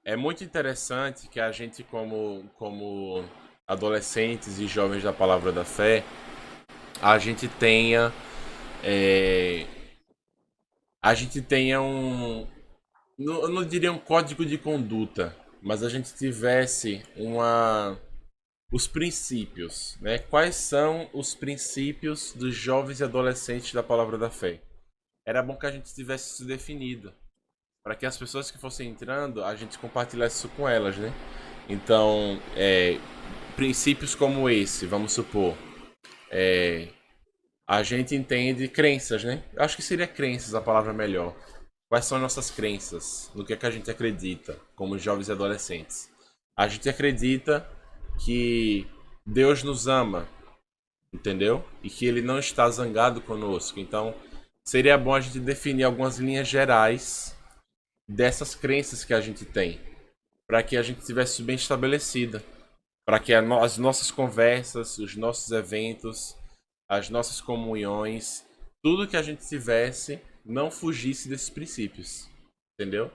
É muito interessante que a gente, como adolescentes e jovens da Palavra da Fé, a gente tenha, é, a gente tenha eu não diria um código de conduta, mas a gente tivesse os princípios, né? Quais são os princípios dos jovens e adolescentes da Palavra da Fé? Era bom que a gente tivesse isso definido, para que as pessoas que fossem entrando, a gente compartilhasse isso com elas, né? Então, princípios como esse, vamos supor, a gente entende crenças, né? Eu acho que seria crenças a palavra melhor. Quais são nossas crenças? No que é que a gente acredita, como jovens e adolescentes? A gente acredita que Deus nos ama, entendeu? E que Ele não está zangado conosco. Então, seria bom a gente definir algumas linhas gerais dessas crenças que a gente tem, para que a gente tivesse bem estabelecida, para que as nossas conversas, os nossos eventos, as nossas comunhões, tudo que a gente tivesse não fugisse desses princípios, entendeu?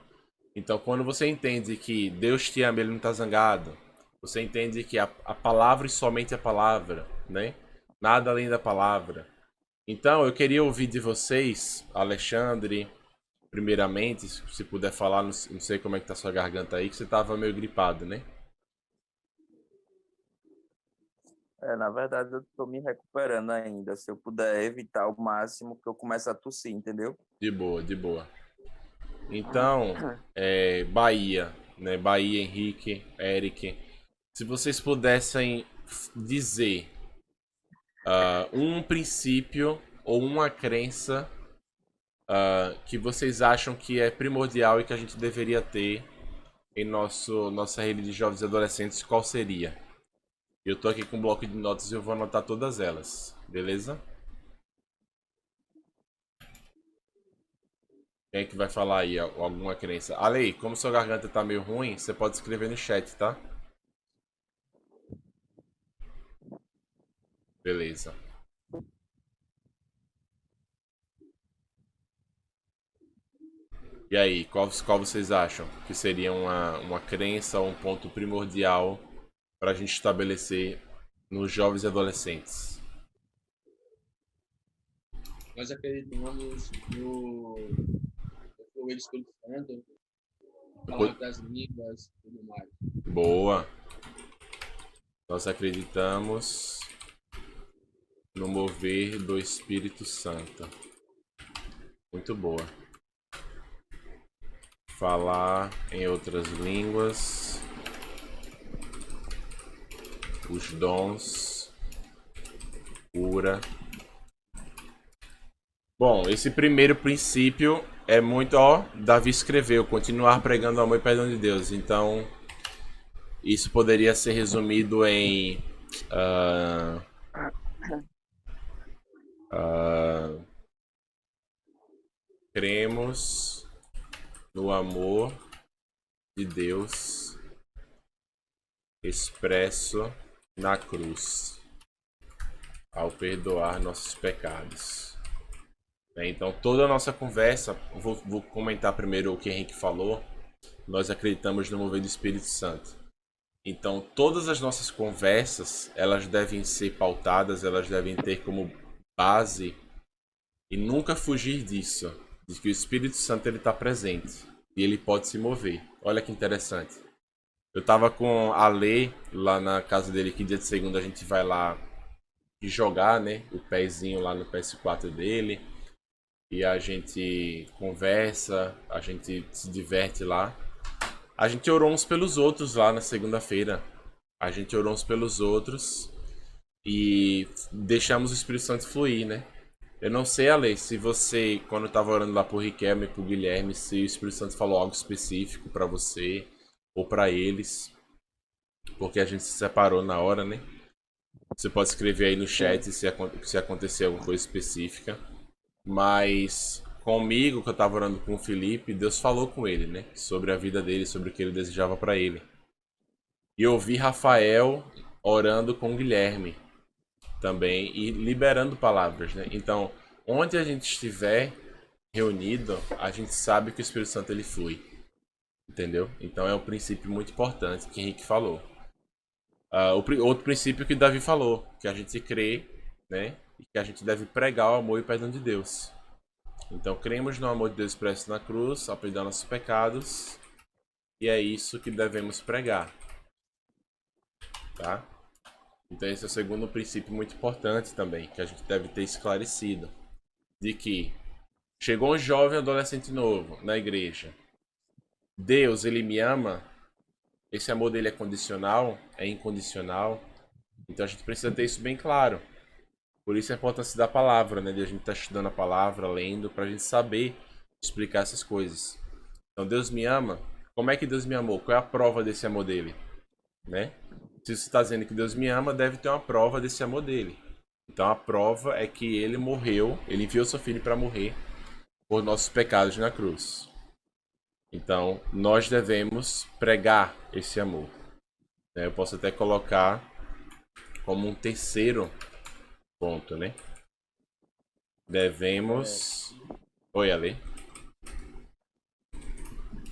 Então, quando você entende que Deus te ama, Ele não está zangado, você entende que a palavra e somente a palavra, né? Nada além da palavra. Então, eu queria ouvir de vocês, Alexandre, primeiramente, se puder falar, não sei como é que tá sua garganta aí, que você tava meio gripado, né? Na verdade, eu tô me recuperando ainda. Se eu puder evitar ao máximo que eu comece a tossir, entendeu? De boa, de boa. Então, Bahia, né? Bahia, Henrique, Eric. Se vocês pudessem dizer um princípio ou uma crença que vocês acham que é primordial e que a gente deveria ter em nossa rede de jovens e adolescentes, qual seria? Eu tô aqui com um bloco de notas e eu vou anotar todas elas, beleza? Quem é que vai falar aí alguma crença? Ale, como sua garganta tá meio ruim, você pode escrever no chat, tá? Beleza. E aí, qual vocês acham que seria uma crença ou um ponto primordial para a gente estabelecer nos jovens e adolescentes? Nós acreditamos no fluir do Espírito Santo, palavra das línguas e tudo mais. Boa. Nós acreditamos no mover do Espírito Santo. Muito boa. Falar em outras línguas, os dons, cura. Bom, esse primeiro princípio é muito, ó, Davi escreveu, continuar pregando o amor e perdão de Deus. Então, isso poderia ser resumido em ah, ah, cremos no amor de Deus expresso na cruz, ao perdoar nossos pecados. Então, toda a nossa conversa, vou comentar primeiro o que Henrique falou. Nós acreditamos no mover do Espírito Santo. Então, todas as nossas conversas, elas devem ser pautadas, elas devem ter como base e nunca fugir disso, de que o Espírito Santo ele está presente e ele pode se mover. Olha que interessante. Eu tava com a Lê lá na casa dele, que dia de segunda a gente vai lá jogar, né? O pezinho lá no PS4 dele. E a gente conversa, a gente se diverte lá. A gente orou uns pelos outros lá na segunda-feira. A gente orou uns pelos outros e deixamos o Espírito Santo fluir, né? Eu não sei, Ale, se você, quando estava orando lá pro Riquelme e pro Guilherme, se o Espírito Santo falou algo específico para você ou para eles, porque a gente se separou na hora, né? Você pode escrever aí no chat Sim. se acontecer alguma coisa específica. Mas comigo, que eu tava orando com o Felipe, Deus falou com ele, né? Sobre a vida dele, sobre o que ele desejava para ele. E eu vi Rafael orando com o Guilherme também e liberando palavras, né? Então, onde a gente estiver reunido, a gente sabe que o Espírito Santo ele flui. Entendeu? Então é um princípio muito importante que Henrique falou. Outro princípio que Davi falou, que a gente crê, né? E que a gente deve pregar o amor e o perdão de Deus. Então cremos no amor de Deus expresso na cruz, ao perdão nossos pecados, e é isso que devemos pregar. Tá? Então esse é o segundo princípio muito importante também, que a gente deve ter esclarecido. De que chegou um jovem adolescente novo na igreja. Deus, ele me ama. Esse amor dele é condicional, é incondicional. Então a gente precisa ter isso bem claro. Por isso a importância da palavra, né? De a gente estar estudando a palavra, lendo, para a gente saber explicar essas coisas. Então Deus me ama. Como é que Deus me amou? Qual é a prova desse amor dele? Né? Se você está dizendo que Deus me ama, deve ter uma prova desse amor dele. Então a prova é que ele morreu, ele enviou seu filho para morrer por nossos pecados na cruz. Então nós devemos pregar esse amor. Eu posso até colocar como um terceiro ponto, né? Devemos. Oi, Ale.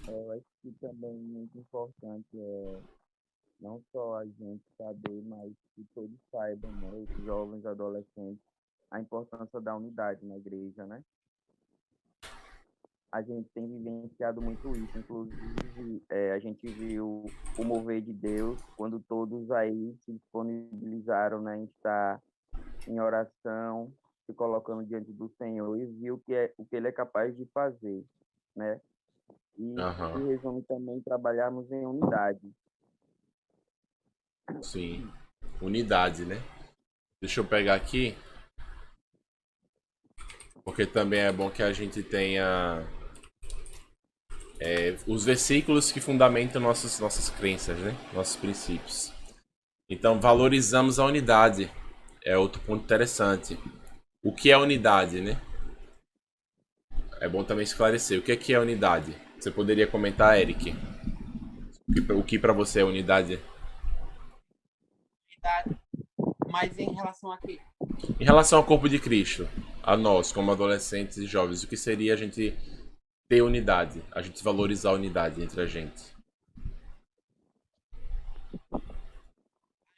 Eu acho que também muito importante é não só a gente saber, mas que todos saibam, né, os jovens, adolescentes, a importância da unidade na igreja, né? A gente tem vivenciado muito isso, inclusive a gente viu o mover de Deus quando todos aí se disponibilizaram, né, em estar em oração, se colocando diante do Senhor e viu o que Ele é capaz de fazer, né? E se Aham, resume também em trabalharmos em unidade. sim. Unidade, né? Deixa eu pegar aqui, porque também é bom que a gente tenha os versículos que fundamentam nossas crenças, né? Nossos princípios. Então, valorizamos a unidade. É outro ponto interessante. O que é unidade, né? É bom também esclarecer. O que é unidade? Você poderia comentar, Eric? O que para você é unidade? Idade. Mas em relação a quê? Em relação ao corpo de Cristo, a nós, como adolescentes e jovens, o que seria a gente ter unidade? A gente valorizar a unidade entre a gente?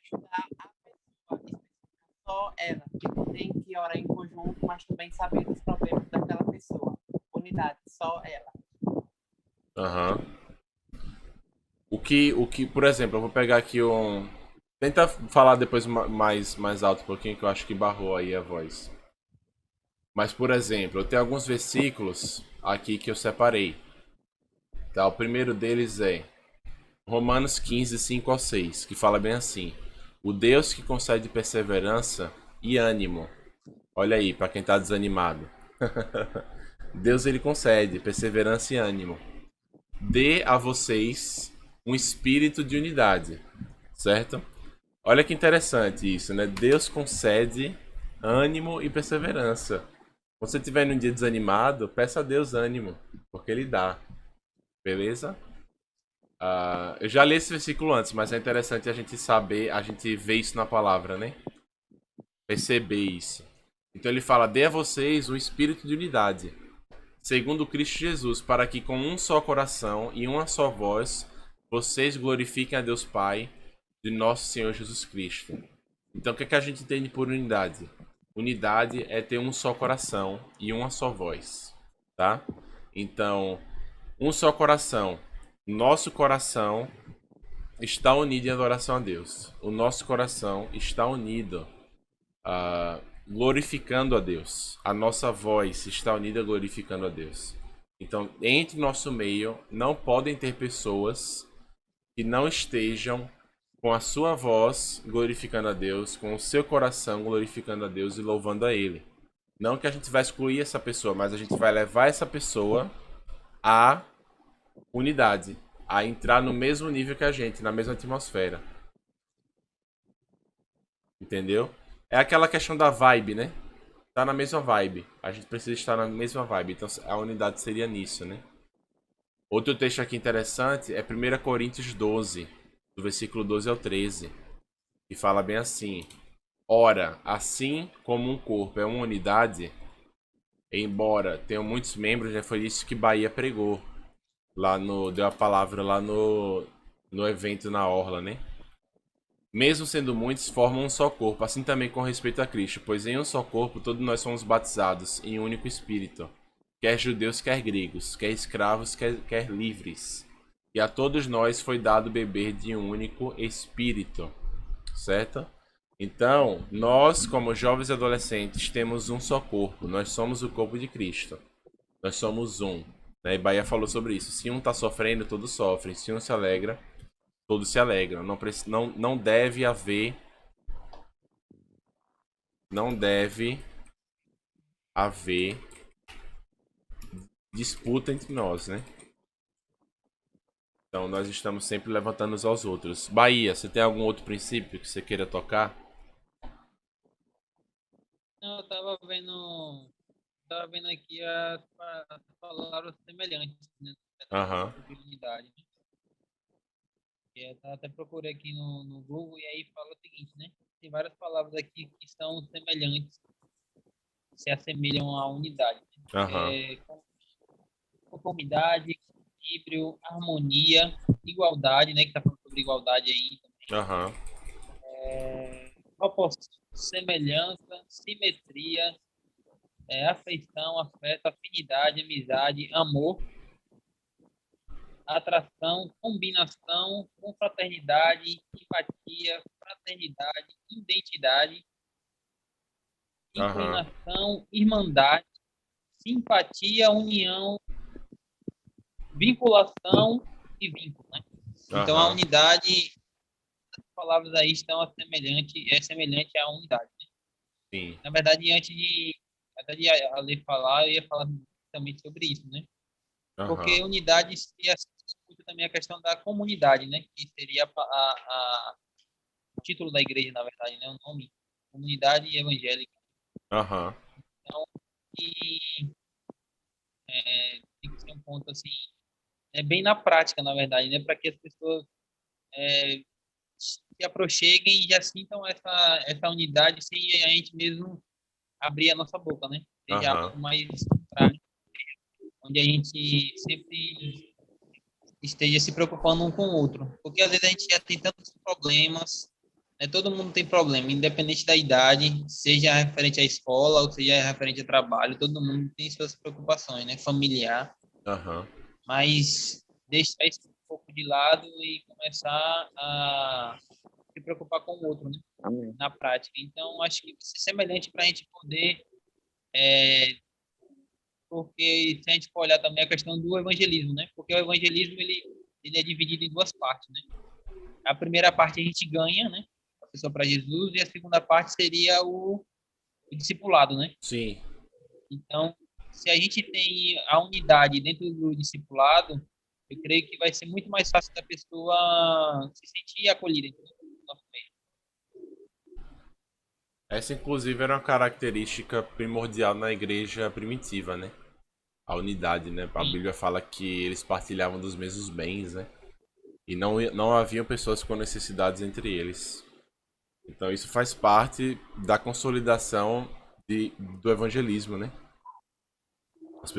Ajudar a pessoa, só ela. Tem que orar em conjunto, mas também saber dos problemas daquela pessoa. Unidade, só ela. Aham. Por exemplo, eu vou pegar aqui um. Tenta falar depois mais alto um pouquinho, que eu acho que barrou aí a voz. Mas, por exemplo, eu tenho alguns versículos aqui que eu separei. Tá? O primeiro deles é Romanos 15, 5 ao 6, que fala bem assim: O Deus que concede perseverança e ânimo. Olha aí, para quem tá desanimado. Deus ele concede perseverança e ânimo. Dê a vocês um espírito de unidade, certo? Olha que interessante isso, né? Deus concede ânimo e perseverança. Quando você estiver num dia desanimado, peça a Deus ânimo, porque Ele dá. Beleza? Eu já li esse versículo antes, mas é interessante a gente saber, a gente ver isso na palavra, né? Perceber isso. Então ele fala: dê a vocês um espírito de unidade, segundo Cristo Jesus, para que com um só coração e uma só voz vocês glorifiquem a Deus Pai de nosso Senhor Jesus Cristo. Então o que é que a gente entende por unidade? Unidade é ter um só coração e uma só voz, tá? Então, um só coração. Nosso coração está unido em adoração a Deus. O nosso coração está unido glorificando a Deus. A nossa voz está unida glorificando a Deus. Então, entre nosso meio, não podem ter pessoas que não estejam com a sua voz glorificando a Deus, com o seu coração glorificando a Deus e louvando a Ele. Não que a gente vai excluir essa pessoa, mas a gente vai levar essa pessoa à unidade, a entrar no mesmo nível que a gente, na mesma atmosfera. Entendeu? É aquela questão da vibe, né? Tá na mesma vibe. A gente precisa estar na mesma vibe. Então a unidade seria nisso, né? Outro texto aqui interessante é 1 Coríntios 12, do versículo 12 ao 13, que fala bem assim: Ora, assim como um corpo é uma unidade, embora tenham muitos membros, já foi isso que Bahia pregou. deu a palavra lá no evento na Orla, né? Mesmo sendo muitos, formam um só corpo, assim também com respeito a Cristo, pois em um só corpo todos nós somos batizados em um único Espírito, quer judeus, quer gregos, quer escravos, quer livres. E a todos nós foi dado beber de um único Espírito, certo? Então, nós, como jovens e adolescentes, temos um só corpo, nós somos o corpo de Cristo, nós somos um. Né? E Bahia falou sobre isso. Se um está sofrendo, todos sofrem. Se um se alegra, todos se alegram. Não deve haver. Não deve haver disputa entre nós, né? Então nós estamos sempre levantando uns aos outros. Bahia, você tem algum outro princípio que você queira tocar? Não, eu tava vendo aqui as palavras semelhantes, né? Aham. De unidade, né? Eu até procurei aqui no Google e aí fala o seguinte, né? Tem várias palavras aqui que são semelhantes, se assemelham à unidade, né? Aham. Conformidade, equilíbrio, harmonia, igualdade, né? Que tá falando sobre igualdade aí. Aham. Proporção, semelhança, simetria, afeição, afeto, afinidade, amizade, amor, atração, combinação, confraternidade, empatia, fraternidade, identidade, Aham. inclinação, irmandade, simpatia, união, vinculação e vínculo, né? Então a Aham. unidade, as palavras aí estão semelhante à unidade, né? Sim. Na verdade, até de a ler falar, eu ia falar também sobre isso, né? Porque Aham. unidade seria muito também a questão da comunidade, né? Que seria o título da igreja, na verdade, né? O nome, comunidade evangélica. Aham. Então, e, tem que ser um ponto assim, é bem na prática, na verdade, né? Para que as pessoas se aproxeguem e já sintam essa unidade sem a gente mesmo abrir a nossa boca, né? Seja Aham. algo mais contrário, onde a gente sempre esteja se preocupando um com o outro. Porque às vezes a gente já tem tantos problemas, né? Todo mundo tem problema, independente da idade, seja referente à escola ou seja referente ao trabalho, todo mundo tem suas preocupações, né? Familiar, Aham. mas deixar isso um pouco de lado e começar a se preocupar com o outro, né? Amém. Na prática. Então, acho que vai ser semelhante para a gente poder, porque se a gente for olhar também a questão do evangelismo, né? Porque o evangelismo ele é dividido em duas partes, né? A primeira parte a gente ganha, né? A pessoa para Jesus, e a segunda parte seria o discipulado, né? Sim. Então, se a gente tem a unidade dentro do discipulado, eu creio que vai ser muito mais fácil da pessoa se sentir acolhida, entendeu? No nosso meio. Essa, inclusive, era uma característica primordial na igreja primitiva, né? A unidade, né? A Sim. Bíblia fala que eles partilhavam dos mesmos bens, né? E não haviam pessoas com necessidades entre eles. Então isso faz parte da consolidação do evangelismo, né?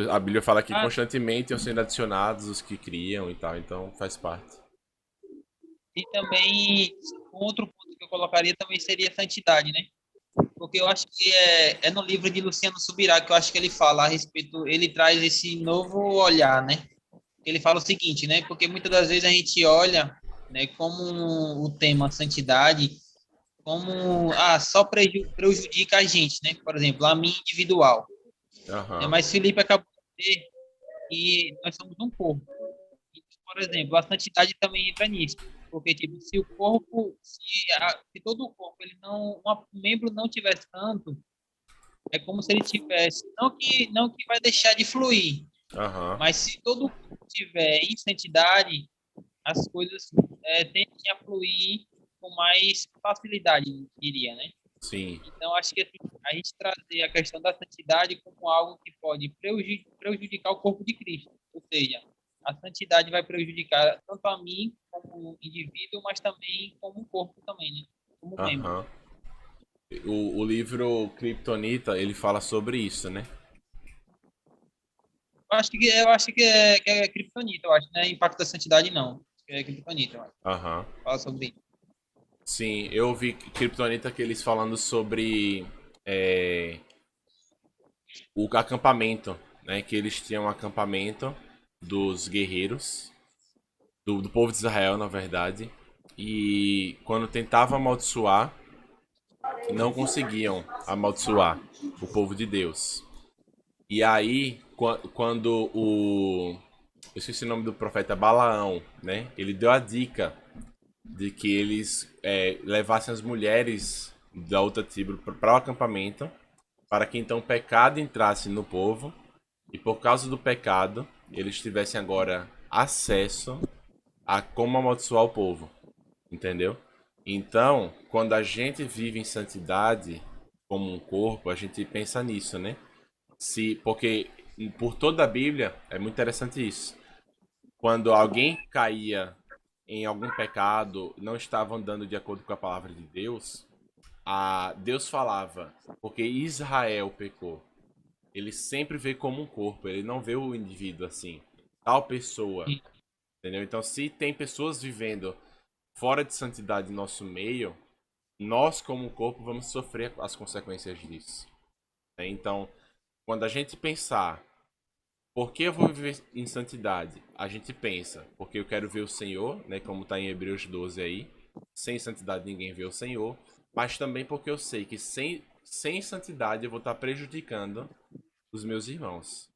A Bíblia fala que Ah, constantemente iam sendo adicionados os que criam e tal, então faz parte. e também, um outro ponto que eu colocaria também seria a santidade, né? Porque eu acho que é no livro de Luciano Subirá que eu acho que ele fala a respeito, ele traz esse novo olhar, né? Ele fala o seguinte, né? Porque muitas das vezes a gente olha, né, como o tema santidade, como só prejudica a gente, né? Por exemplo, a mim individual. Né? Aham. Mas Felipe acabou de dizer que nós somos um corpo. Por exemplo, a santidade também entra nisso. Porque, tipo, se o corpo, se todo o corpo, um membro não tiver santo, é como se ele tivesse, não que vai deixar de fluir, Aham. mas se todo o corpo tiver em santidade, as coisas tendem a fluir com mais facilidade, diria, né? Sim. Então, acho que assim, a gente trazer a questão da santidade como algo que pode prejudicar o corpo de Cristo. Ou seja, a santidade vai prejudicar tanto a mim como indivíduo, mas também como corpo também, né? Como membro. Aham. O livro Kryptonita, ele fala sobre isso, né? Eu acho que é Kryptonita, eu acho, né? Impacto da Santidade, não. É Kryptonita, eu acho. Aham. Fala sobre isso. Sim, eu vi Kryptonita que eles falando sobre é, o acampamento, né? Que eles tinham um acampamento dos guerreiros, do povo de Israel, na verdade. E quando tentavam amaldiçoar, não conseguiam amaldiçoar o povo de Deus. E aí, quando o. Eu esqueci o nome do profeta Balaão, né? Ele deu a dica de que eles levassem as mulheres da outra tribo para o acampamento, para que então o pecado entrasse no povo, e por causa do pecado, eles tivessem agora acesso a como amaldiçoar o povo. Entendeu? Então, quando a gente vive em santidade como um corpo, a gente pensa nisso, né? Porque por toda a Bíblia é muito interessante isso. Quando alguém caía em algum pecado, não estava andando de acordo com a palavra de Deus, Deus falava, porque Israel pecou. Ele sempre vê como um corpo, ele não vê o indivíduo assim, tal pessoa, entendeu? Então, se tem pessoas vivendo fora de santidade em nosso meio, nós como um corpo vamos sofrer as consequências disso, né? Então, quando a gente pensar por que eu vou viver em santidade? A gente pensa, porque eu quero ver o Senhor, né? Como está em Hebreus 12 aí. Sem santidade ninguém vê o Senhor. Mas também porque eu sei que sem santidade eu vou estar prejudicando os meus irmãos.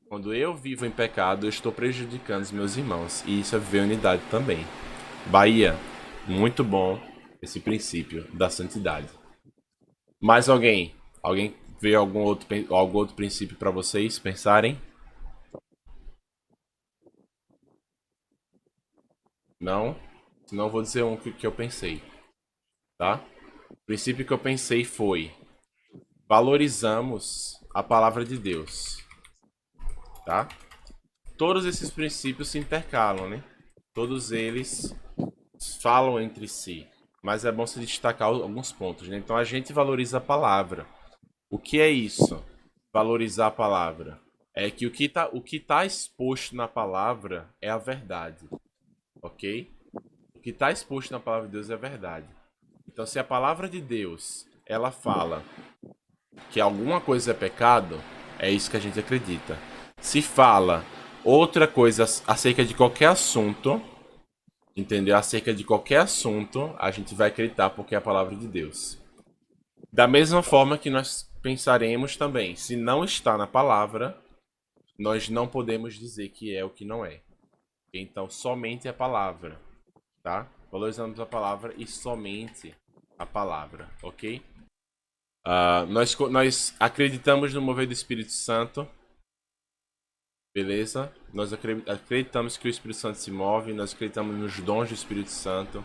Quando eu vivo em pecado, eu estou prejudicando os meus irmãos. E isso é viver unidade também. Bahia, muito bom esse princípio da santidade. Mais alguém? Alguém vê algum outro princípio para vocês pensarem? Não? Senão eu vou dizer um que eu pensei, tá? O princípio que eu pensei foi: valorizamos a palavra de Deus, tá? Todos esses princípios se intercalam, né? Todos eles falam entre si, mas é bom se destacar alguns pontos, né? Então a gente valoriza a palavra. O que é isso? Valorizar a palavra. É que o que tá exposto na palavra é a verdade, ok? O que está exposto na palavra de Deus é a verdade. Então, se a palavra de Deus ela fala que alguma coisa é pecado, é isso que a gente acredita. Se fala outra coisa acerca de qualquer assunto, entendeu? Acerca de qualquer assunto, a gente vai acreditar porque é a palavra de Deus. Da mesma forma que nós pensaremos também, se não está na palavra, nós não podemos dizer que é o que não é. Então, somente a palavra, tá? Valorizamos a palavra e somente a palavra, ok? Nós acreditamos no mover do Espírito Santo, beleza? Nós acreditamos que o Espírito Santo se move, nós acreditamos nos dons do Espírito Santo,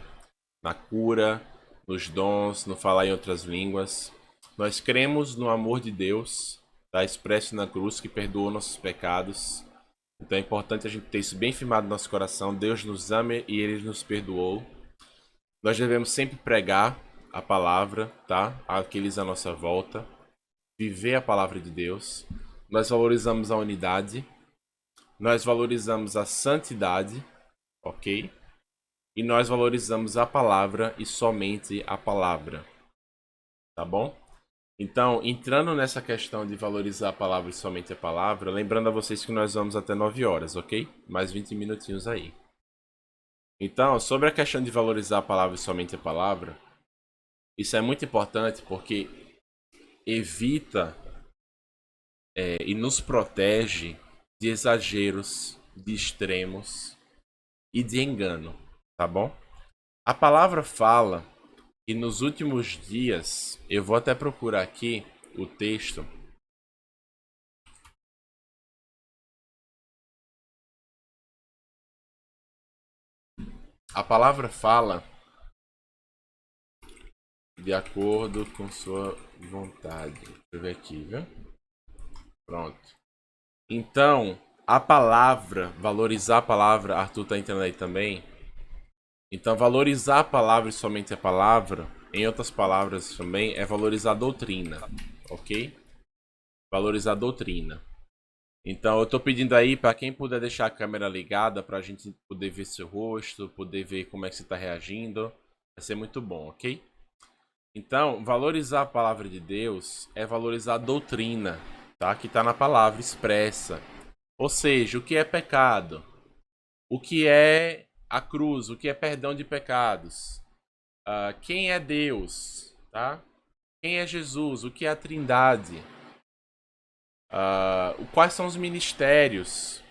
na cura, nos dons, no falar em outras línguas. Nós cremos no amor de Deus, tá? Expresso na cruz, que perdoa nossos pecados. Então é importante a gente ter isso bem firmado no nosso coração. Deus nos ama e Ele nos perdoou. Nós devemos sempre pregar a palavra, tá? Àqueles à nossa volta. Viver a palavra de Deus. Nós valorizamos a unidade. Nós valorizamos a santidade, ok? E nós valorizamos a palavra e somente a palavra. Tá bom? Então, entrando nessa questão de valorizar a palavra e somente a palavra, lembrando a vocês que nós vamos até 9 horas, ok? Mais 20 minutinhos aí. Então, sobre a questão de valorizar a palavra e somente a palavra, isso é muito importante porque evita e nos protege de exageros, de extremos e de engano, tá bom? A palavra fala, e nos últimos dias, eu vou até procurar aqui o texto. A palavra fala de acordo com sua vontade. Deixa eu ver aqui, viu? Pronto. Então, a palavra, valorizar a palavra, Arthur tá entendendo aí também? Então, valorizar a palavra e somente a palavra, em outras palavras também, é valorizar a doutrina, ok? Valorizar a doutrina. Então eu tô pedindo aí para quem puder deixar a câmera ligada pra gente poder ver seu rosto, poder ver como é que você tá reagindo. Vai ser muito bom, ok? Então, valorizar a palavra de Deus é valorizar a doutrina, tá? Que tá na palavra expressa. Ou seja, o que é pecado? O que é a cruz? O que é perdão de pecados? Quem é Deus? Tá? Quem é Jesus? O que é a Trindade? Quais são os ministérios?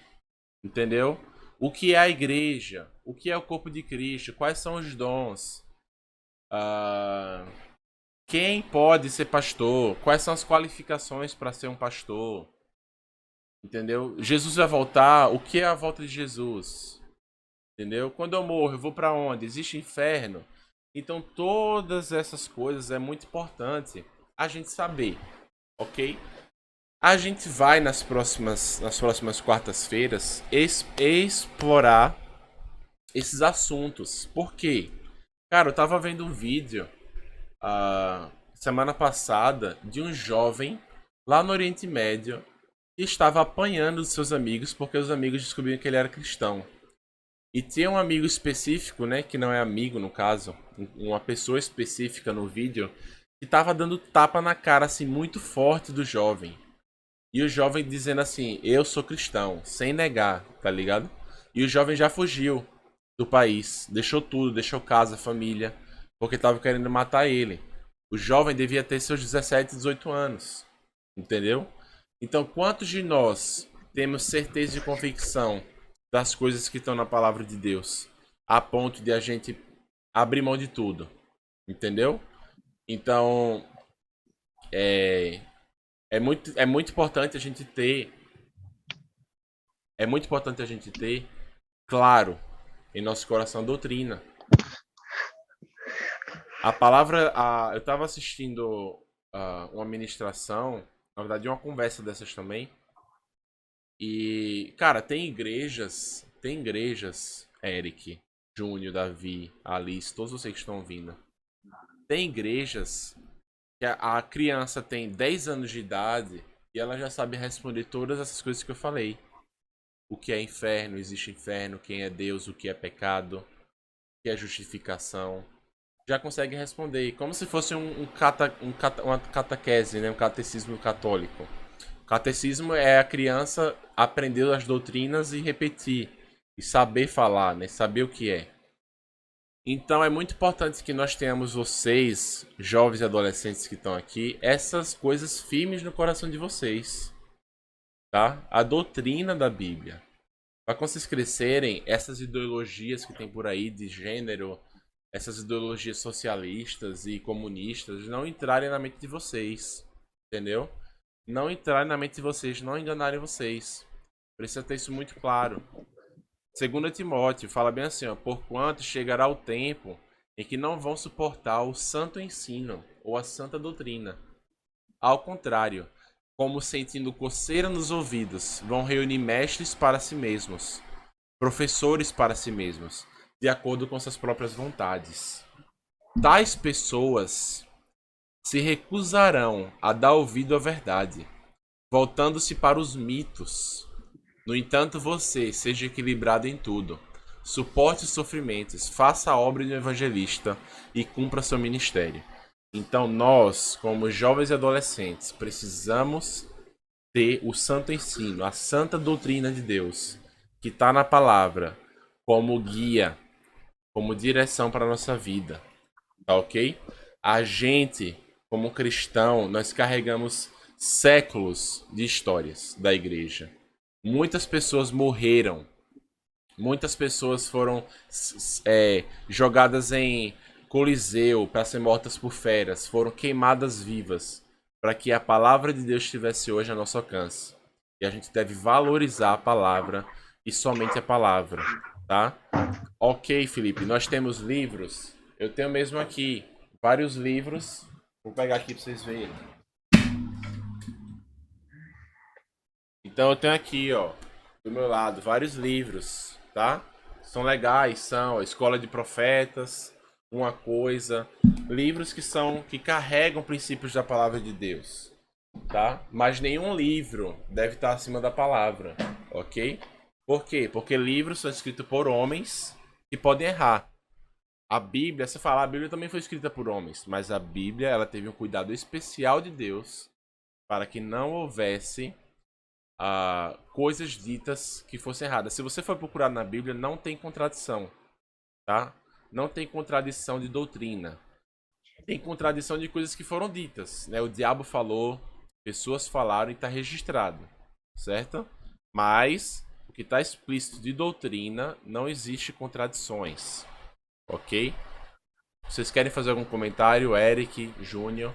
Entendeu? O que é a igreja? O que é o corpo de Cristo? Quais são os dons? Quem pode ser pastor? Quais são as qualificações para ser um pastor? Entendeu? Jesus vai voltar. O que é a volta de Jesus? Entendeu? Quando eu morro, eu vou para onde? Existe inferno? Então, todas essas coisas é muito importante a gente saber, ok? A gente vai nas próximas quartas-feiras explorar esses assuntos. Por quê? Cara, eu tava vendo um vídeo semana passada de um jovem lá no Oriente Médio que estava apanhando os seus amigos porque os amigos descobriram que ele era cristão. E tinha um amigo específico, né, que não é amigo no caso, uma pessoa específica no vídeo, que tava dando tapa na cara assim muito forte do jovem. E o jovem dizendo assim, eu sou cristão, sem negar, tá ligado? E o jovem já fugiu do país, deixou tudo, deixou casa, família, porque tava querendo matar ele. O jovem devia ter seus 17, 18 anos, entendeu? Então, quantos de nós temos certeza e convicção das coisas que estão na palavra de Deus, a ponto de a gente abrir mão de tudo, entendeu? Então, é muito importante a gente ter, claro, em nosso coração a doutrina. A palavra, eu estava assistindo uma ministração, na verdade uma conversa dessas também, e, cara, tem igrejas, Eric, Júnior, Davi, Alice, todos vocês que estão ouvindo. Tem igrejas que a criança tem 10 anos de idade e ela já sabe responder todas essas coisas que eu falei. O que é inferno, existe inferno, quem é Deus, o que é pecado, o que é justificação. Já consegue responder, como se fosse uma catequese, né? Um catecismo católico. Catecismo é a criança aprender as doutrinas e repetir. E saber falar, né? Saber o que é. Então é muito importante que nós tenhamos vocês, jovens e adolescentes que estão aqui, essas coisas firmes no coração de vocês. Tá? A doutrina da Bíblia. Para quando vocês crescerem, essas ideologias que tem por aí de gênero, essas ideologias socialistas e comunistas, não entrarem na mente de vocês. Entendeu? Não entrarem na mente de vocês, não enganarem vocês. Precisa ter isso muito claro. 2 Timóteo fala bem assim, ó, porquanto chegará o tempo em que não vão suportar o santo ensino ou a santa doutrina. Ao contrário, como sentindo coceira nos ouvidos, vão reunir mestres para si mesmos, professores para si mesmos, de acordo com suas próprias vontades. Tais pessoas se recusarão a dar ouvido à verdade, voltando-se para os mitos. No entanto, você seja equilibrado em tudo. Suporte os sofrimentos, faça a obra de um evangelista e cumpra seu ministério. Então nós, como jovens e adolescentes, precisamos ter o santo ensino, a santa doutrina de Deus, que está na palavra, como guia, como direção para a nossa vida. Tá ok? A gente, como cristão, nós carregamos séculos de histórias da igreja. Muitas pessoas morreram. Muitas pessoas foram jogadas em coliseu para ser mortas por feras. Foram queimadas vivas para que a palavra de Deus estivesse hoje a nosso alcance. E a gente deve valorizar a palavra e somente a palavra, tá? Ok, Felipe, nós temos livros. Eu tenho mesmo aqui vários livros. Vou pegar aqui para vocês verem. Então eu tenho aqui, ó, do meu lado, vários livros, tá? São legais, são Escola de Profetas, Uma Coisa, livros que carregam princípios da palavra de Deus. tá? Mas nenhum livro deve estar acima da palavra, ok? Por quê? Porque livros são escritos por homens que podem errar. A Bíblia, se falar, a Bíblia também foi escrita por homens, mas a Bíblia, ela teve um cuidado especial de Deus para que não houvesse coisas ditas que fossem erradas. Se você for procurar na Bíblia, não tem contradição, tá? Não tem contradição de doutrina. Tem contradição de coisas que foram ditas, né? O diabo falou, pessoas falaram e está registrado, certo? Mas o que está explícito de doutrina, não existe contradições, ok? Vocês querem fazer algum comentário, Eric, Júnior?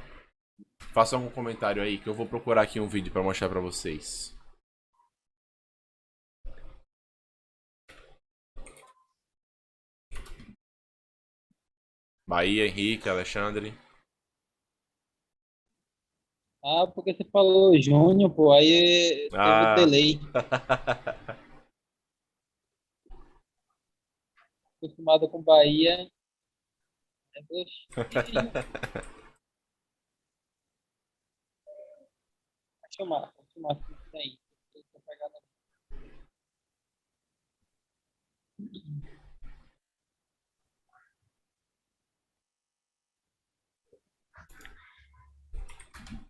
Façam algum comentário aí que eu vou procurar aqui um vídeo para mostrar para vocês. Bahia, Henrique, Alexandre. Ah, porque você falou Júnior, pô, aí teve o delay. Acostumado com Bahia. Enfim. Vou chamar isso aí.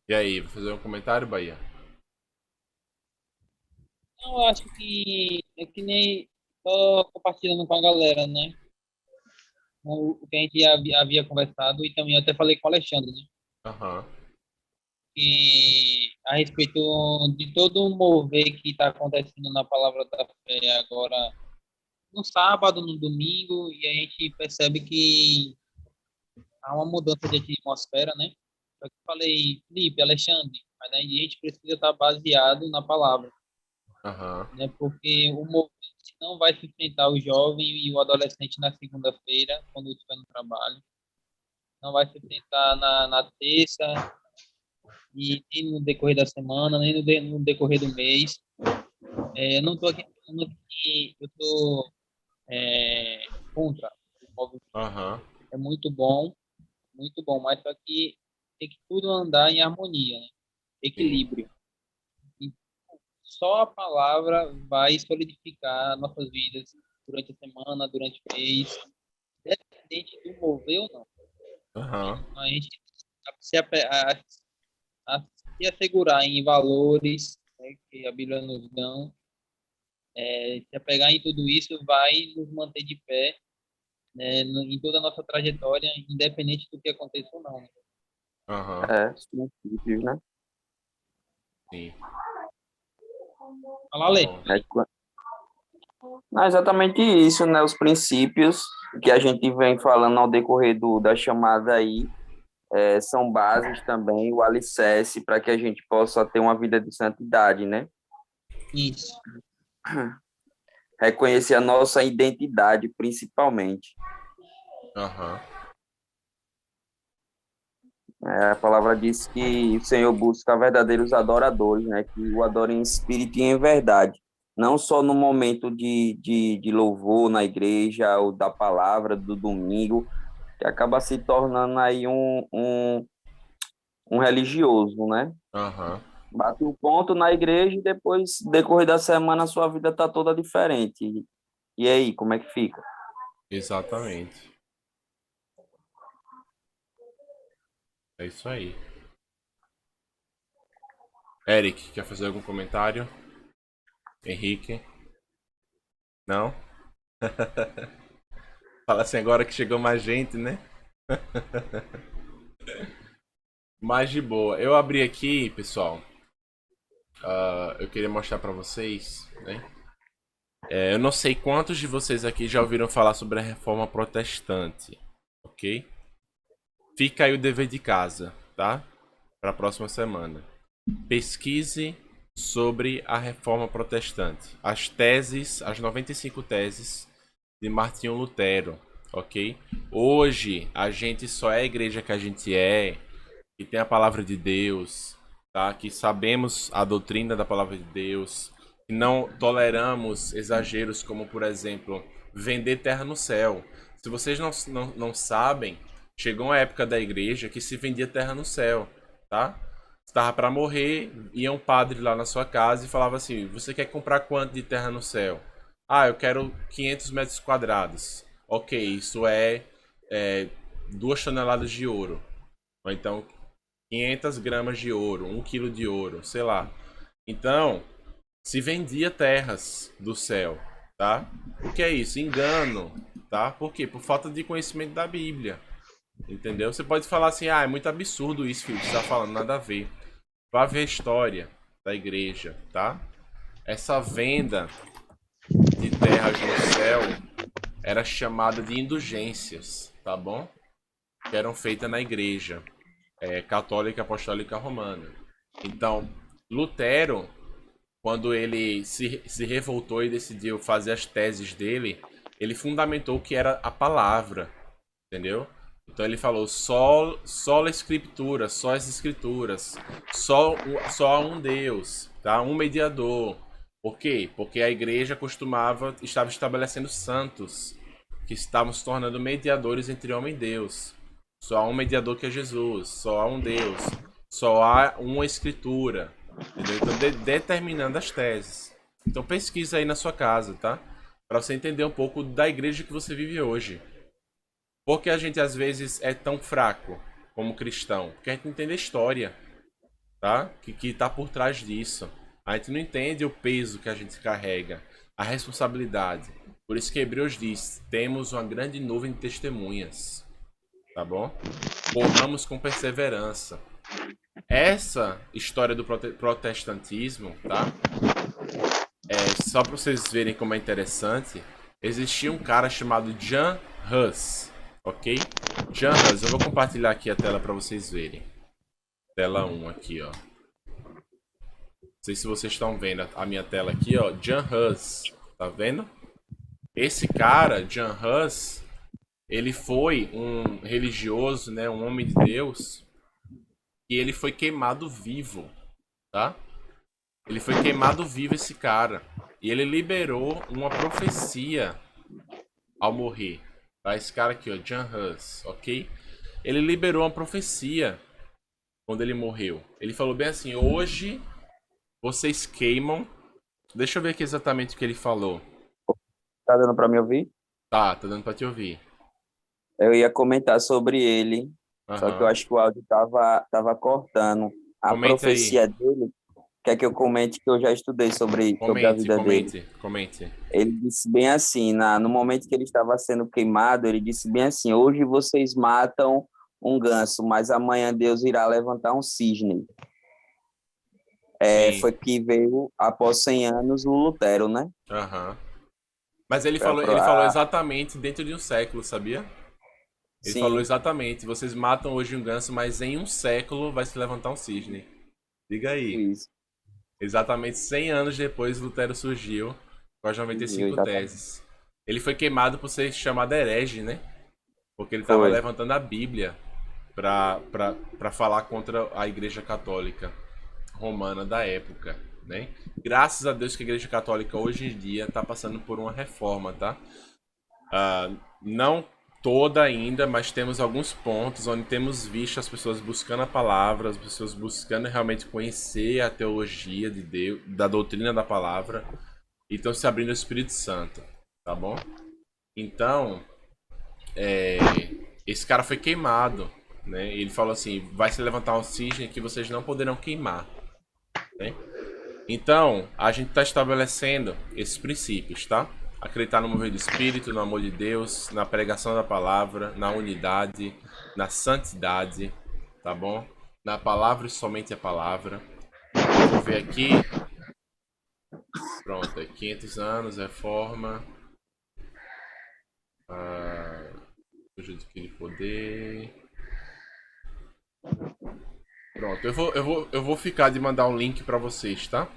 E aí, vou fazer um comentário, Bahia? Não, eu acho que é que nem só compartilhando com a galera, né? O que a gente havia conversado e também eu até falei com o Alexandre, né? Aham. E a respeito de todo o mover que está acontecendo na Palavra da Fé agora no sábado, no domingo, e a gente percebe que há uma mudança de atmosfera, né? Só que eu falei, Felipe, Alexandre, mas a gente precisa estar baseado na palavra, Aham. né? Porque o movimento não vai sustentar o jovem e o adolescente na segunda-feira, quando estiver no trabalho, não vai sustentar na terça e nem no decorrer da semana, nem no decorrer do mês. Eu não estou aqui falando que eu estou contra o movimento. Aham. É muito bom, mas só que tem que tudo andar em harmonia, né? Equilíbrio. E só a palavra vai solidificar nossas vidas durante a semana, durante o mês, independente do mover ou não. Aham. A gente se, se assegurar em valores, né, que a Bíblia nos dá, se apegar em tudo isso vai nos manter de pé, né, em toda a nossa trajetória, independente do que aconteça ou não. Né? Aham. Os princípios, né? Sim. Fala, Ale. Bom. Não, é exatamente isso, né? Os princípios que a gente vem falando ao decorrer da chamada aí são bases também, o alicerce para que a gente possa ter uma vida de santidade, né? Isso. Reconhecer a nossa identidade, principalmente. Aham. A palavra diz que o Senhor busca verdadeiros adoradores, né? Que o adorem em espírito e em verdade. Não só no momento de louvor na igreja ou da palavra do domingo, que acaba se tornando aí um religioso, né? Aham. Bate o ponto na igreja e depois, decorrer da semana, a sua vida tá toda diferente. E aí, como é que fica? Exatamente. É isso aí. Eric, quer fazer algum comentário? Henrique? Não? Fala assim agora que chegou mais gente, né? Mais de boa. Eu abri aqui, pessoal. Eu queria mostrar pra vocês, né? Eu não sei quantos de vocês aqui já ouviram falar sobre a reforma protestante, ok? Fica aí o dever de casa, tá? Para a próxima semana. Pesquise sobre a reforma protestante. As teses, as 95 teses de Martinho Lutero, ok? Hoje a gente só é a igreja que a gente é, que tem a palavra de Deus, tá? Que sabemos a doutrina da palavra de Deus, que não toleramos exageros como, por exemplo, vender terra no céu. Se vocês não sabem, chegou uma época da igreja que se vendia terra no céu, tá? estava para morrer, ia um padre lá na sua casa e falava assim: você quer comprar quanto de terra no céu? Ah, eu quero 500 metros quadrados. Ok, isso é 2 toneladas de ouro. Ou então 500 gramas de ouro, 1 quilo de ouro, sei lá. Então, se vendia terras do céu, tá? O que é isso? Engano, tá? Por quê? Por falta de conhecimento da Bíblia. Entendeu? Você pode falar assim: ah, é muito absurdo isso, filho, que você tá falando, nada a ver. Vá ver a história da igreja, tá? Essa venda de terras no céu era chamada de indulgências, tá bom? Que eram feitas na igreja católica apostólica romana. Então, Lutero, quando ele se revoltou e decidiu fazer as teses dele, ele fundamentou o que era a palavra, entendeu? Então ele falou só a escritura, só as escrituras, só há um Deus, tá? Um mediador. Por quê? Porque a igreja estava estabelecendo santos que estavam se tornando mediadores entre homem e Deus. Só há um mediador que é Jesus, só há um Deus, só há uma escritura, entendeu? Então determinando as teses. Então pesquisa aí na sua casa, tá? Para você entender um pouco da igreja que você vive hoje. Por que a gente às vezes é tão fraco como cristão? Porque a gente não entende a história, tá? Que tá por trás disso. A gente não entende o peso que a gente carrega, a responsabilidade. Por isso que Hebreus diz: temos uma grande nuvem de testemunhas, tá bom? Corramos com perseverança. Essa história do protestantismo, tá? Só para vocês verem como é interessante, existia um cara chamado Jan Hus, ok? Jan Hus, eu vou compartilhar aqui a tela para vocês verem. Tela 1 aqui, ó. Não sei se vocês estão vendo a minha tela aqui, ó. Jan Hus, tá vendo? Esse cara, Jan Hus, ele foi um religioso, né, um homem de Deus, e ele foi queimado vivo, tá? Ele foi queimado vivo, esse cara. E ele liberou uma profecia ao morrer. Tá? Esse cara aqui, ó, Jan Hus, ok? Ele liberou uma profecia quando ele morreu. Ele falou bem assim: hoje vocês queimam. Deixa eu ver aqui exatamente o que ele falou. Tá dando para me ouvir? Tá dando pra te ouvir. Eu ia comentar sobre ele, só que eu Aham. acho que o áudio tava cortando. A Comenta aí. profecia dele, quer que eu comente, que eu já estudei sobre a vida dele. Comente. Ele disse bem assim, no momento que ele estava sendo queimado, ele disse bem assim: hoje vocês matam um ganso, mas amanhã Deus irá levantar um cisne. Sim. Foi que veio, após 100 anos, o Lutero, né? Aham. Mas ele Pra- falou exatamente dentro de um século, sabia? Ele Sim, falou exatamente: vocês matam hoje um ganso, mas em um século vai se levantar um cisne. Diga aí. isso. Exatamente 100 anos depois, Lutero surgiu com as 95 Exatamente. teses. Ele foi queimado por ser chamado herege, né? Porque ele estava Foi. levantando a Bíblia para falar contra a Igreja Católica Romana da época, né? Graças a Deus que a Igreja Católica hoje em dia está passando por uma reforma, tá? Não toda ainda, mas temos alguns pontos onde temos visto as pessoas buscando a palavra, as pessoas buscando realmente conhecer a teologia de Deus, da doutrina da palavra, e estão se abrindo ao Espírito Santo, tá bom? Então, esse cara foi queimado, né? Ele falou assim: vai se levantar um cisne que vocês não poderão queimar, né? Então, a gente está estabelecendo esses princípios, tá? Acreditar no mover do Espírito, no amor de Deus, na pregação da palavra, na unidade, na santidade, tá bom? Na palavra e somente a palavra. Vou ver aqui. Pronto, 500 anos, reforma. Uso de poder. Pronto, eu vou ficar de mandar um link para vocês, tá?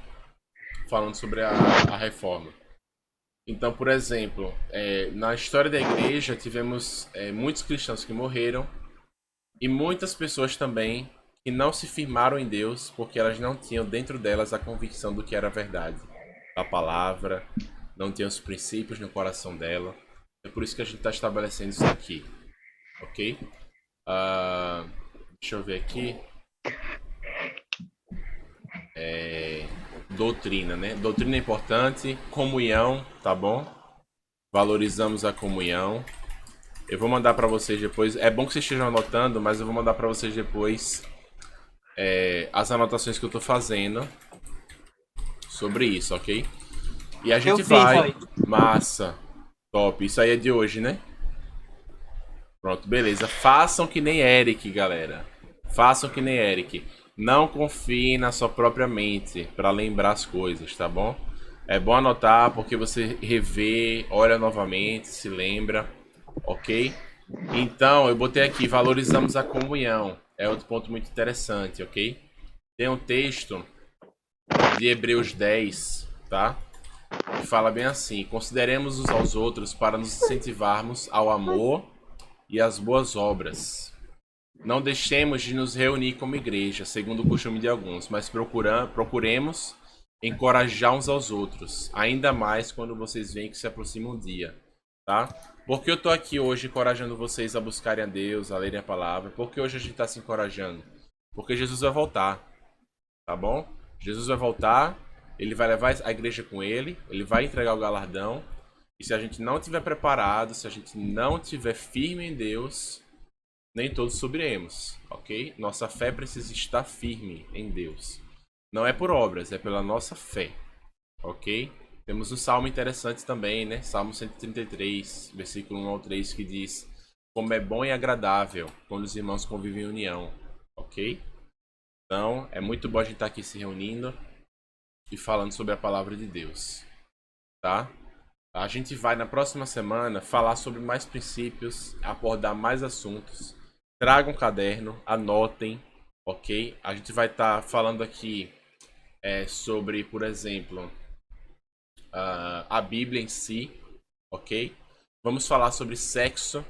Falando sobre a reforma. Então, por exemplo, na história da igreja tivemos muitos cristãos que morreram e muitas pessoas também que não se firmaram em Deus porque elas não tinham dentro delas a convicção do que era a verdade, a palavra, não tinham os princípios no coração dela. É por isso que a gente está estabelecendo isso aqui, ok? Deixa eu ver aqui. doutrina, né? Doutrina é importante, comunhão, tá bom? Valorizamos a comunhão. Eu vou mandar para vocês depois. É bom que vocês estejam anotando, mas eu vou mandar para vocês depois as anotações que eu tô fazendo sobre isso, ok? E a gente vi, vai. foi. Massa. Top. Isso aí é de hoje, né? Pronto, beleza. Façam que nem Eric, galera. Façam que nem Eric. Não confiem na sua própria mente para lembrar as coisas, tá bom? É bom anotar porque você revê, olha novamente, se lembra, ok? Então, eu botei aqui, valorizamos a comunhão. É outro ponto muito interessante, ok? Tem um texto de Hebreus 10, tá? Que fala bem assim: consideremos uns aos outros para nos incentivarmos ao amor e às boas obras. Não deixemos de nos reunir como igreja, segundo o costume de alguns, mas procuremos encorajar uns aos outros, ainda mais quando vocês veem que se aproxima um dia, tá? Porque eu tô aqui hoje encorajando vocês a buscarem a Deus, a lerem a palavra. Porque hoje a gente tá se encorajando? Porque Jesus vai voltar, tá bom? Jesus vai voltar, ele vai levar a igreja com ele vai entregar o galardão. E se a gente não estiver preparado, se a gente não estiver firme em Deus, nem todos subiremos, ok? Nossa fé precisa estar firme em Deus. Não é por obras, é pela nossa fé, ok? Temos um salmo interessante também, né? Salmo 133, versículo 1 ao 3, que diz: como é bom e agradável quando os irmãos convivem em união, ok? Então, é muito bom a gente estar aqui se reunindo e falando sobre a palavra de Deus, tá? A gente vai, na próxima semana, falar sobre mais princípios, abordar mais assuntos. Tragam um caderno, anotem, ok? A gente vai estar falando aqui sobre, por exemplo, a Bíblia em si, ok? Vamos falar sobre sexo.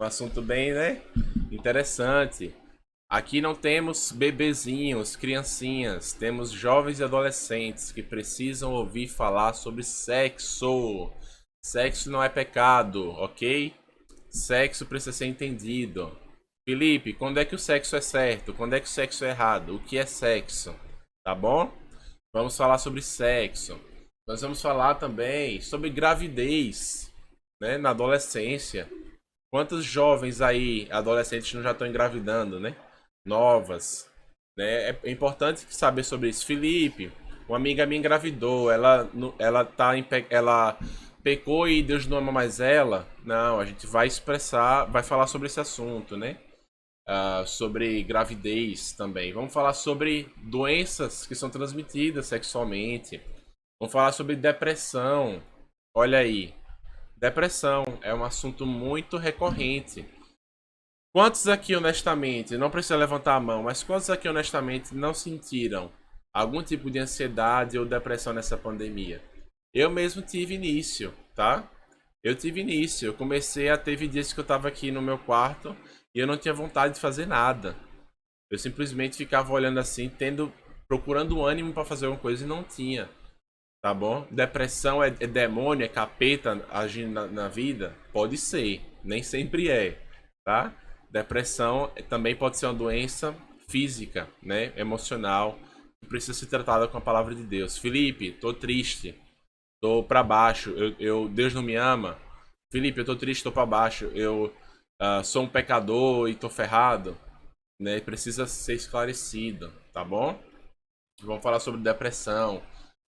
Um assunto bem, né? Interessante. Aqui não temos bebezinhos, criancinhas, temos jovens e adolescentes que precisam ouvir falar sobre sexo. Sexo não é pecado, ok? Sexo precisa ser entendido. Felipe, quando é que o sexo é certo? Quando é que o sexo é errado? O que é sexo? Tá bom? Vamos falar sobre sexo. Nós vamos falar também sobre gravidez, né? Na adolescência. Quantos jovens aí, adolescentes, não já estão engravidando, né? Novas, né? É importante saber sobre isso. Felipe, uma amiga minha engravidou, ela pecou e Deus não ama mais ela. Não, a gente vai vai falar sobre esse assunto, né? Sobre gravidez também. Vamos falar sobre doenças que são transmitidas sexualmente. Vamos falar sobre depressão. Olha aí, depressão é um assunto muito recorrente. Quantos aqui, honestamente, não precisa levantar a mão, mas quantos aqui, honestamente, não sentiram algum tipo de ansiedade ou depressão nessa pandemia? Eu mesmo tive início, tá? Eu tive início. Eu teve dias que eu tava aqui no meu quarto e eu não tinha vontade de fazer nada. Eu simplesmente ficava olhando assim, procurando ânimo para fazer alguma coisa e não tinha. Tá bom? Depressão é demônio, é capeta agindo na vida? Pode ser, nem sempre é, tá? Depressão também pode ser uma doença física, né? Emocional, que precisa ser tratada com a palavra de Deus. Felipe, tô triste, tô pra baixo, Deus não me ama. Felipe, eu tô triste, tô pra baixo, eu sou um pecador e tô ferrado, né? Precisa ser esclarecido, tá bom? Vamos falar sobre depressão.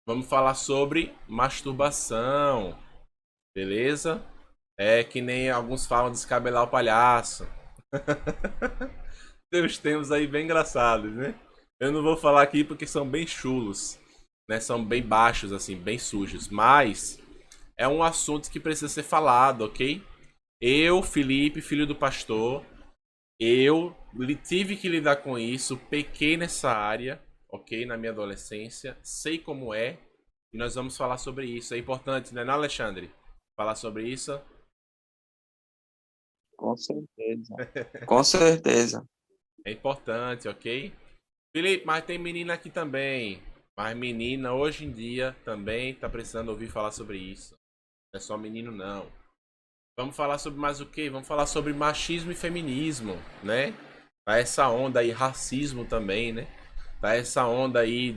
Vamos falar sobre masturbação, beleza? É que nem alguns falam descabelar o palhaço. Tem uns termos aí bem engraçados, né? Eu não vou falar aqui porque são bem chulos, né? São bem baixos, assim, bem sujos. Mas é um assunto que precisa ser falado, ok? Eu, Felipe, filho do pastor, eu tive que lidar com isso, pequei nessa área, ok? Na minha adolescência, sei como é. E nós vamos falar sobre isso. É importante, né, não, Alexandre? Falar sobre isso. Com certeza. Com certeza. É importante, ok? Felipe, mas tem menina aqui também. Mas menina, hoje em dia, também tá precisando ouvir falar sobre isso. Não é só menino, não. Vamos falar sobre mais o quê? Vamos falar sobre machismo e feminismo, né? Tá essa onda aí, racismo também, né? Tá essa onda aí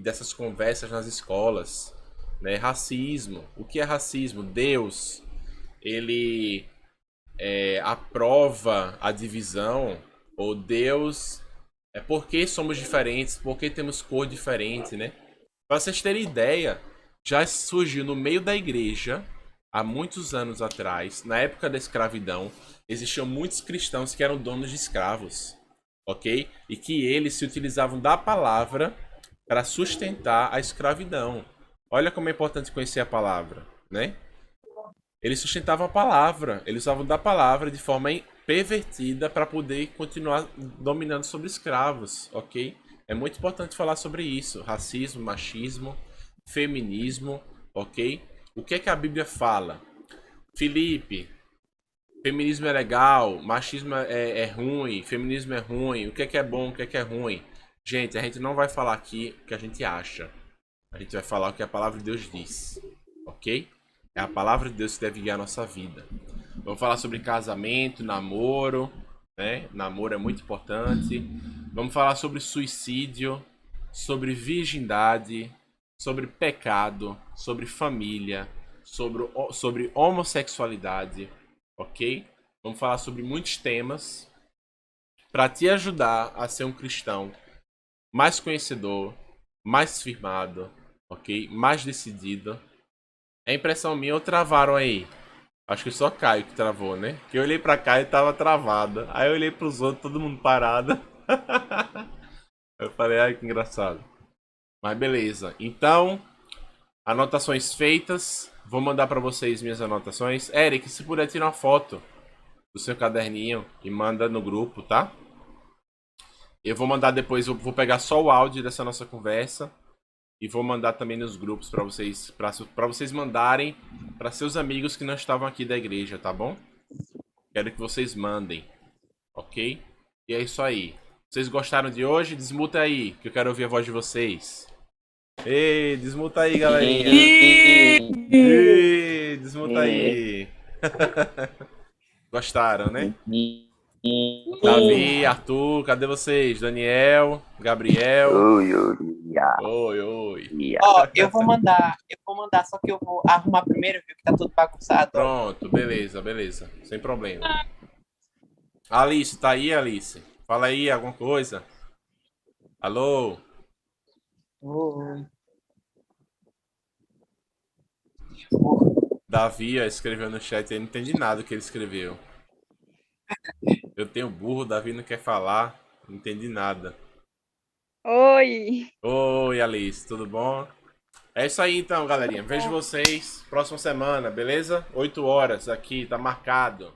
dessas conversas nas escolas, né? Racismo. O que é racismo? Deus, ele aprova a divisão, ou Deus é porque somos diferentes, porque temos cor diferente, né? Para vocês terem ideia, já surgiu no meio da igreja, há muitos anos atrás, na época da escravidão, existiam muitos cristãos que eram donos de escravos, ok? E que eles se utilizavam da palavra para sustentar a escravidão. Olha como é importante conhecer a palavra, né? Eles sustentavam a palavra, eles usavam da palavra de forma pervertida para poder continuar dominando sobre escravos, ok? É muito importante falar sobre isso. Racismo, machismo, feminismo, ok? O que é que a Bíblia fala? Felipe, feminismo é legal, machismo é ruim, feminismo é ruim, o que é bom, o que é ruim? Gente, a gente não vai falar aqui o que a gente acha. A gente vai falar o que a palavra de Deus diz, ok? É a palavra de Deus que deve guiar a nossa vida. Vamos falar sobre casamento, namoro, né? Namoro é muito importante. Vamos falar sobre suicídio, sobre virgindade, sobre pecado, sobre família, sobre homossexualidade, ok? Vamos falar sobre muitos temas para te ajudar a ser um cristão mais conhecedor, mais firmado, ok? Mais decidido. É impressão minha ou travaram aí? Acho que só Caio que travou, né? Que eu olhei pra cá e tava travada. Aí eu olhei pros outros, todo mundo parado. Eu falei, ai que engraçado. Mas beleza. Então, anotações feitas. Vou mandar pra vocês minhas anotações. Eric, se puder tirar uma foto do seu caderninho e manda no grupo, tá? Eu vou mandar depois, eu vou pegar só o áudio dessa nossa conversa. E vou mandar também nos grupos para vocês mandarem para seus amigos que não estavam aqui da igreja, tá bom? Quero que vocês mandem, ok? E é isso aí. Vocês gostaram de hoje? Desmuta aí, que eu quero ouvir a voz de vocês. Ei, desmuta aí, galerinha. Ei, desmuta aí. Gostaram, né? Davi, Arthur, cadê vocês? Daniel, Gabriel. Oi, oi, Oi, oi. Ó, eu vou mandar, só que eu vou arrumar primeiro, viu, que tá tudo bagunçado. Pronto, beleza, beleza. Sem problema. Alice, tá aí, Alice? Fala aí alguma coisa. Alô? Oi. Davi ó, escreveu no chat, eu não entendi nada do que ele escreveu. Eu tenho burro, Davi não quer falar, não entendi nada. Oi! Oi, Alice, tudo bom? É isso aí então, galerinha. Vejo vocês próxima semana, beleza? 8 horas aqui, tá marcado.